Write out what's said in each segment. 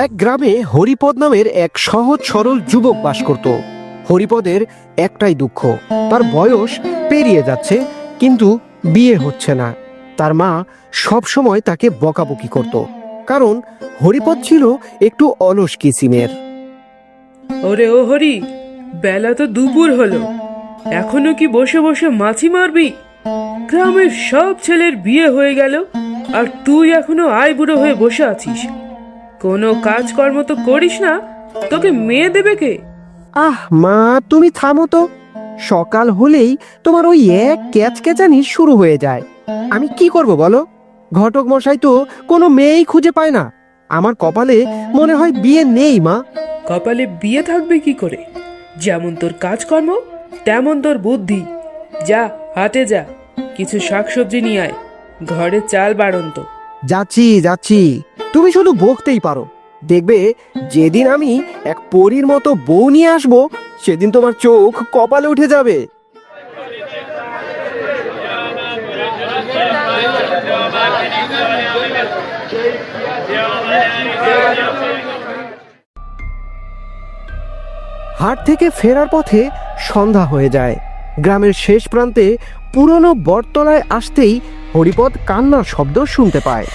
এক গ্রামে হরিপদ নামের এক সহজ সরল যুবক বাস করত। হরিপদের একটাই দুঃখ, তার বয়স পেরিয়ে যাচ্ছে কিন্তু বিয়ে হচ্ছে না। তার মা সব সময় তাকে বকাবকি করত, কারণ হরিপদ ছিল একটু অলস কিসিমের। ওরে ও হরি, বেলা তো দুপুর হলো, এখনো কি বসে বসে মাছি মারবি? গ্রামের সব ছেলের বিয়ে হয়ে গেল আর তুই এখনো আইবুড়ো হয়ে বসে আছিস। কোনো কাজকর্ম তো করিস না, তোকে মেয়ে দেবে কে? আহ মা, তুমি থামো তো। সকাল হলেই তোমার ওই এক ক্যাচক্যাচানি শুরু হয়ে যায়। আমি কি করব বলো? ঘটক মশাই তো কোনো মেয়েই খুঁজে পায় না। আমার কপালে মনে হয় বিয়ে নেই মা। কপালে বিয়ে থাকবে কি করে? যেমন তোর কাজকর্ম তেমন তোর বুদ্ধি। যা হাটে যা, কিছু শাকসবজি নিয়ে আয়, ঘরে চাল বাড়ন্ত। যাচ্ছি যাচ্ছি, তুমি শুধু বকতেই পারো। দেখবে যেদিন আমি এক পরীর মতো বউ নিয়ে আসবো, সেদিন তোমার চোখ কপালে উঠে যাবে। হাট থেকে ফেরার পথে সন্ধ্যা হয়ে যায়। গ্রামের শেষ প্রান্তে পুরনো বটতলায় আসতেই হরিপদ কান্নার শব্দ শুনতে পায়।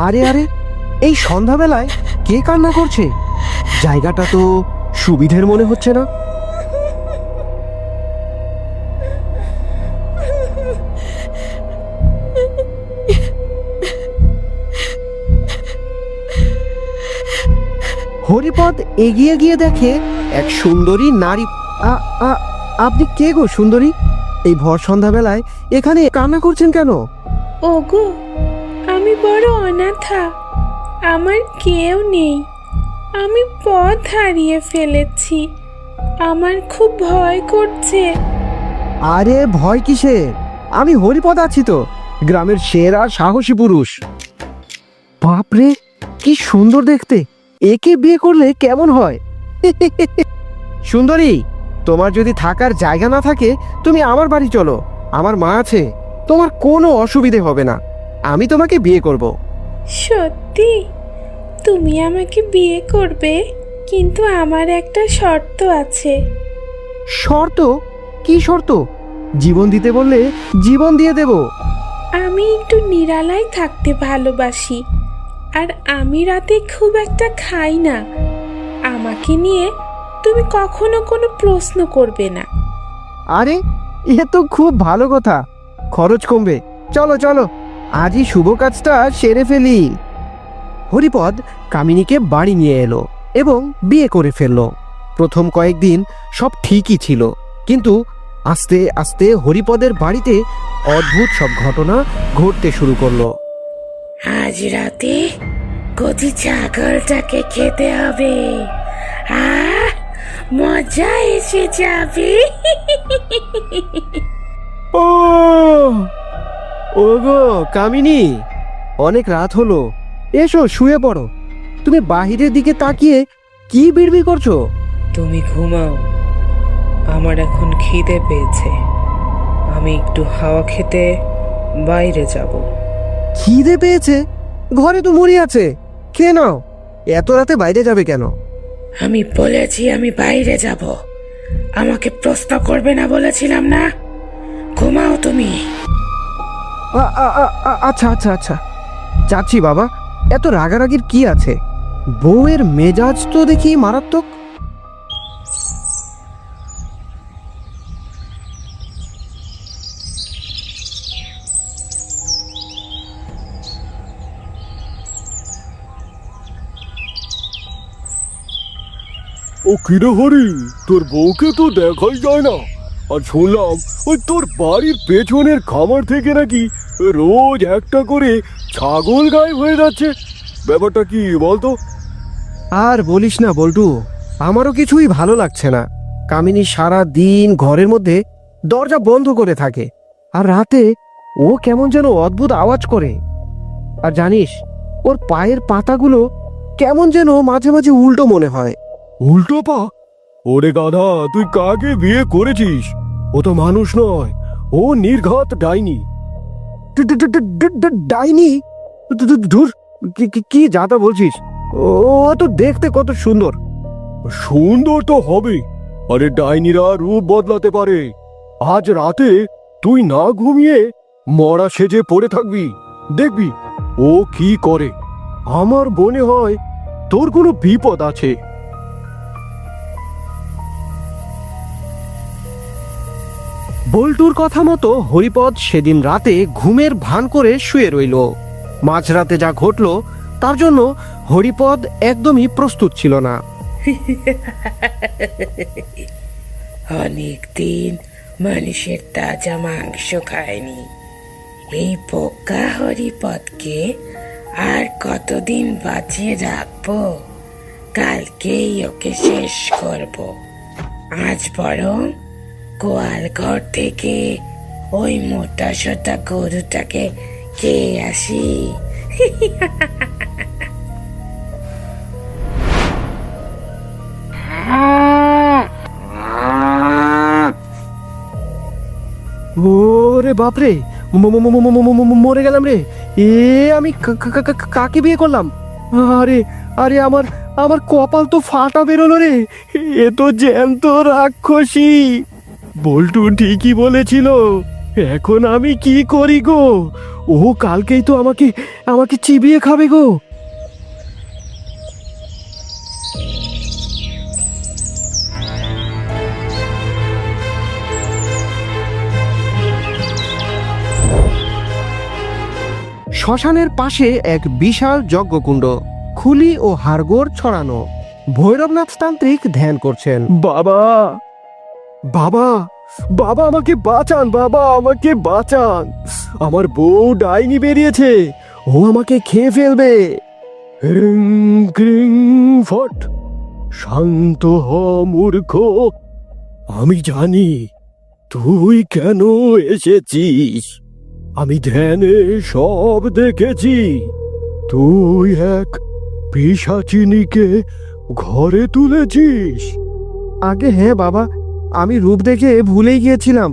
আরে আরে, এই সন্ধ্যাবেলায় কে কান্না করছে? জায়গাটা তো সুবিধের মনে হচ্ছে না। হরিপদ এগিয়ে গিয়ে দেখে এক সুন্দরী নারী। আপনি কে গো সুন্দরী? এই ভর সন্ধ্যাবেলায় এখানে কান্না করছেন কেন? ওগো, আমি বড় অনাথা, আমার কেউ নেই। আমি পথ হারিয়ে ফেলেছি, আমার খুব ভয় করছে। আরে ভয় কিসের? আমি হরিপদ আছি তো, গ্রামের সেরা সাহসী পুরুষ। বাপরে, কি সুন্দর দেখতে! একে বিয়ে করলে কেমন হয়? সুন্দরী, তোমার যদি থাকার জায়গা না থাকে, তুমি আমার বাড়ি চলো। আমার মা আছে, তোমার কোনো অসুবিধে হবে না। আমি তোমাকে বিয়ে করব। সত্যি? তুমি আমাকে বিয়ে করবে? কিন্তু আমার একটা শর্ত আছে। শর্ত? কি শর্ত? জীবন দিতে বললে জীবন দিয়ে দেব। আমি একটু নিরালায় থাকতে ভালোবাসি, আর আমি রাতে খুব একটা খাই না। আমাকে নিয়ে তুমি কখনো কোনো প্রশ্ন করবে না। আরে, এ তো খুব ভালো কথা। খরচ কমবে। চলো চলো, আজই শুভ কাজটা সেরে ফেলি। হরিপদ কামিনীকে বাড়ি নিয়ে এলো এবং বিয়ে করে ফেললো। প্রথম কয়েকদিন সব ঠিকই ছিল, কিন্তু আস্তে আস্তে হরিপদের বাড়িতে অদ্ভুত সব ঘটনা ঘটতে শুরু করলো। আজ রাতে কচি ছাগলটাকে খেতে হবে, মজা এসে যাবে। ও ওগো কামিনী, অনেক রাত হলো, এসো শুয়ে পড়ো। তুমি বাহিরের দিকে তাকিয়ে কি বিড়বিড় করছো? তুমি ঘুমাও, আমার এখন খিদে পেয়েছে। আমি একটু হাওয়া খেতে বাইরে যাব। খিদে পেয়েছে? ঘরে তো মুড়ি আছে, খেয়ে নাও। এত রাতে বাইরে যাবে কেন? আমি বলেছি আমি বাইরে যাব, আমাকে প্রশ্ন করবে না বলেছিলাম না? ঘুমাও তুমি। আচ্ছা আচ্ছা আচ্ছা, যাচ্ছি বাবা। এত রাগারাগির কি আছে? বউয়ের মেজাজ তো দেখি মারাত্মক। ও কিরে হরি, তোর বউকে তো দেখাই যায় না। আর শুনলাম ওই তোর বাড়ির পেছনের খামার থেকে নাকি রোজ একটা করে ছাগল গায়েব হয়ে যাচ্ছে। ব্যাপারটা কি বলতো? আর বলিস না বল্টু, আমারও কিছুই ভালো লাগছে না। কামিনী সারা দিন ঘরের মধ্যে দরজা বন্ধ করে থাকে, আর রাতে ও কেমন যেন অদ্ভুত আওয়াজ করে। আর জানিস, ওর পায়ের পাতাগুলো কেমন যেন মাঝে মাঝে উল্টো মনে হয়। উল্টো পা? ওরে গাধা, তুই কাকে বিয়ে করেছিস? ও তো মানুষ নয়, ও নির্ঘাত ডাইনি। ডাইনি? ধুর, কি যা তা বলছিস? ও তো দেখতে কত সুন্দর। সুন্দর তো হবে, আরে ডাইনিরা রূপ বদলাতে পারে। আজ রাতে তুই না ঘুমিয়ে মরা সেজে পড়ে থাকবি, দেখবি ও কি করে। আমার মনে হয় তোর কোনো বিপদ আছে। বল্টুর কথা মতো হরিপদ সেদিন রাতে ঘুমের ভান করে শুয়ে রইল। মাঝরাতে যা ঘটলো তার জন্য হরিপদ একদমই প্রস্তুত ছিল না। অনেক দিন মানুষের তাজা মাংস খায়নি। এই পোকা হরিপদকে আর কতদিন বাঁচিয়ে রাখবো? কালকেই ওকে শেষ করব। আজ বরং গোয়াল ঘর থেকে ওই মোটা সোটা গরুটাকে কে আসি। ওরে বাপরে, মরে গেলাম রে। এ আমি কাকে বিয়ে করলাম? আরে আরে আমার আমার কপাল তো ফাটা বেরোলো রে। এ তো জ্যান্ত রাক্ষসী। বল্টু ঠিকই বলেছিল। এখন আমি কি করি গো? ও কালকেই তো আমাকে আমাকে চিবিয়ে খাবে গো। শ্মশানের পাশে এক বিশাল যজ্ঞকুণ্ড, খুলি ও হাড়গোড় ছড়ানো। ভৈরবনাথ তান্ত্রিক ধ্যান করছেন। বাবা, বাবা, বাবা আমাকে বাঁচান, বাবা আমাকে বাঁচান। আমার বউ ডাইনি বেরিয়েছে, ও আমাকে খেয়ে ফেলবে। হ্রিং ক্রিং ফট। শান্ত হ মূর্খ, আমি জানি তুই কেন এসেছিস। আমি ধ্যানে সব দেখেছি। তুই এক পিশাচিনীকে ঘরে তুলেছিস। আগে হ্যাঁ বাবা, আমি রূপ দেখে ভুলেই গিয়েছিলাম।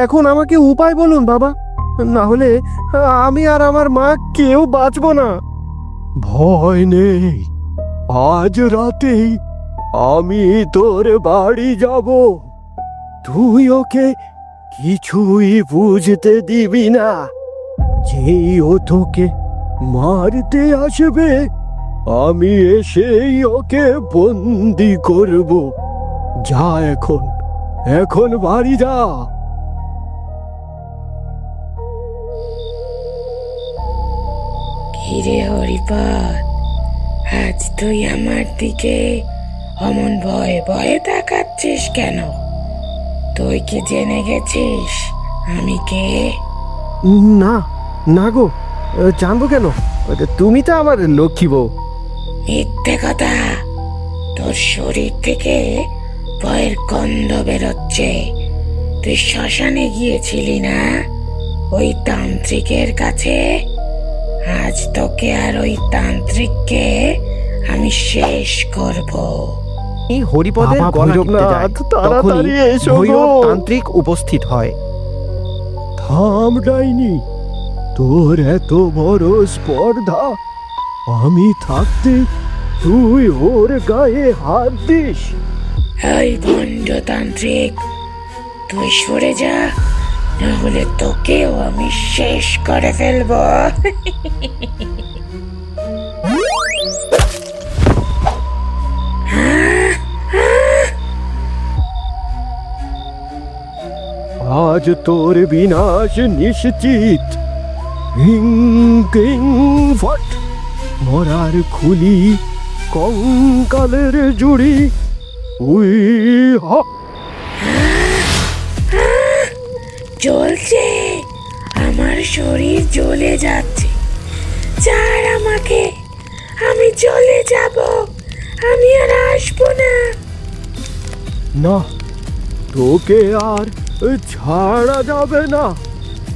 এখন আমাকে উপায় বলুন বাবা, না হলে আমি আর আমার মা কেউ বাঁচবো না। ভয় নেই, আজ রাতেই আমি তোর বাড়ি যাব। তুই ওকে কিছুই বুঝতে দিবি না। যেই ও তোকে মারতে আসবে, আমি এসেই ওকে বন্দি করব। যা এখন, এখন বাড়ি যা। কিরে হরিপদ, আজ তুই আমার দিকে অমন ভয়ে ভয়ে তাকাচ্ছিস কেন? তুই কি জেনে গেছিস আমি কে? না না গো, জানবো কেন? তুমি তো আমার লক্ষ্মী বউ। মিথ্যে কথা। তোর শরীর থেকে ভয়ের গন্ধ বেরোচ্ছে। তুই শ্মশানে গিয়েছিলি না ওই তান্ত্রিকের কাছে? আজ তোকে আর ওই তান্ত্রিককে আমি শেষ করব। এই হরিপদের বাবা গলা টিপতে যায়, ভৈরবনাথ, তাড়াতাড়ি তখনই এসো গো। ভৈরব তান্ত্রিক উপস্থিত হয়। থাম ডাইনি, তোর এত বড় স্পর্ধা। আমি থাকতে তুই ওর গায়ে হাত দিস? এই ভণ্ডতান্ত্রিক, তুই সরে যা, না হলে তোকেও আমি শেষ করে ফেলবো। আজ তোর বিনাশ নিশ্চিত। হিং কিং ফট। মরার খুলি, কঙ্কালের জুড়ি, উই হ। জ্বলছে, আমার শরীর জ্বলে যাচ্ছে। ছাড় আমাকে, আমি চলে যাব, আমি আর আসবো না। না, তোকে আর ছাড়া যাবে না।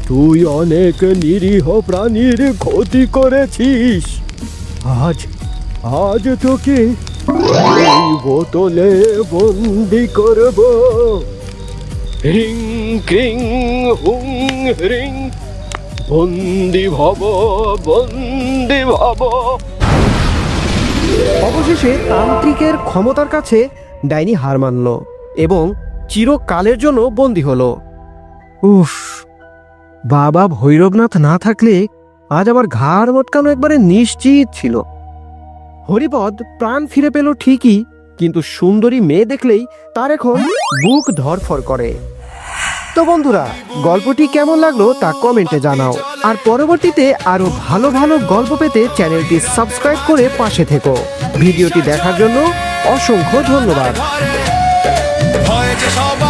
তুই অনেক নিরীহ প্রাণীর ক্ষতি করেছিস। আজ আজ তোকে এই বোতলে বন্দি করব। রিং ক্রিং হুং রিং। বন্দি ভব, বন্দি ভব। অবশেষে তান্ত্রিকের ক্ষমতার কাছে ডাইনি হার মানল এবং চিরকালের জন্য বন্দী হলো। উফ, বাবা ভৈরবনাথ না থাকলে আজ আমার ঘাড় মটকানো একবারে নিশ্চিত ছিল। হরিপদ প্রাণ ফিরে পেল ঠিকই, কিন্তু সুন্দরী মেয়ে দেখলেই তার এখন বুক ধড়ফড় করে। তো বন্ধুরা, গল্পটি কেমন লাগলো তা কমেন্টে জানাও, আর পরবর্তীতে আরো ভালো ভালো গল্প পেতে চ্যানেলটি সাবস্ক্রাইব করে পাশে থেকো। ভিডিওটি দেখার জন্য অসংখ্য ধন্যবাদ। হয়েছে সবাই